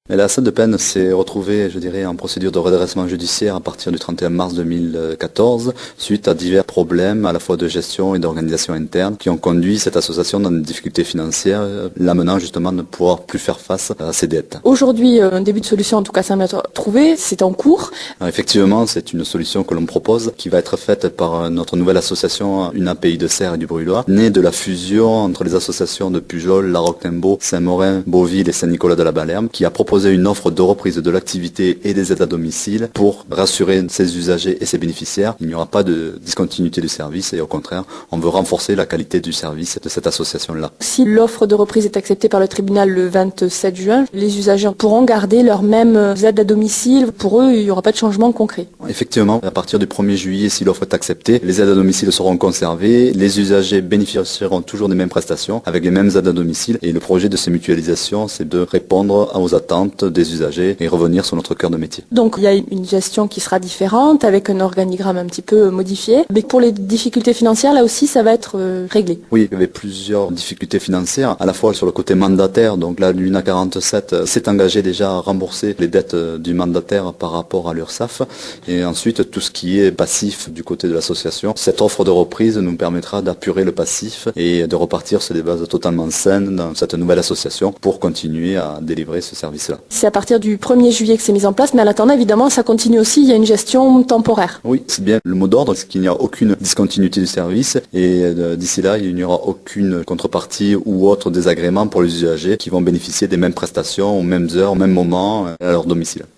Et la salle de peine s'est retrouvée, je dirais, en procédure de redressement judiciaire à partir du 31 mars 2014, suite à divers problèmes à la fois de gestion et d'organisation interne qui ont conduit cette association dans des difficultés financières, l'amenant justement à ne pouvoir plus faire face à ses dettes. Aujourd'hui, un début de solution, en tout cas, semble être trouvé, c'est en cours. Alors, effectivement, c'est une solution que l'on propose qui va être faite par notre nouvelle association UNAPI de Serres et du Brûlois, née de la fusion entre les associations de Pujol, La Roque-Timbaud, Saint-Morin, Beauville et Saint-Nicolas de la Balerme, qui a proposé une offre de reprise de l'activité et des aides à domicile pour rassurer ses usagers et ses bénéficiaires. Il n'y aura pas de discontinuité du service et au contraire, on veut renforcer la qualité du service de cette association-là. Si l'offre de reprise est acceptée par le tribunal le 27 juin, les usagers pourront garder leurs mêmes aides à domicile. Pour eux, il n'y aura pas de changement concret. Effectivement, à partir du 1er juillet, si l'offre est acceptée, les aides à domicile seront conservées, les usagers bénéficieront toujours des mêmes prestations avec les mêmes aides à domicile et le projet de ces mutualisations, c'est de répondre aux attentes des usagers et revenir sur notre cœur de métier. Donc il y a une gestion qui sera différente avec un organigramme un petit peu modifié. Mais pour les difficultés financières, là aussi, ça va être réglé. Oui, il y avait plusieurs difficultés financières, à la fois sur le côté mandataire. Donc là, l'UNA 47 s'est engagé déjà à rembourser les dettes du mandataire par rapport à l'URSSAF. Et ensuite, tout ce qui est passif du côté de l'association. Cette offre de reprise nous permettra d'apurer le passif et de repartir sur des bases totalement saines dans cette nouvelle association pour continuer à délivrer ce service-là. C'est à partir du 1er juillet que c'est mis en place, mais en attendant, évidemment, ça continue aussi, il y a une gestion temporaire. Oui, c'est bien le mot d'ordre, c'est qu'il n'y a aucune discontinuité du service et d'ici là, il n'y aura aucune contrepartie ou autre désagrément pour les usagers qui vont bénéficier des mêmes prestations aux mêmes heures, au même moment à leur domicile.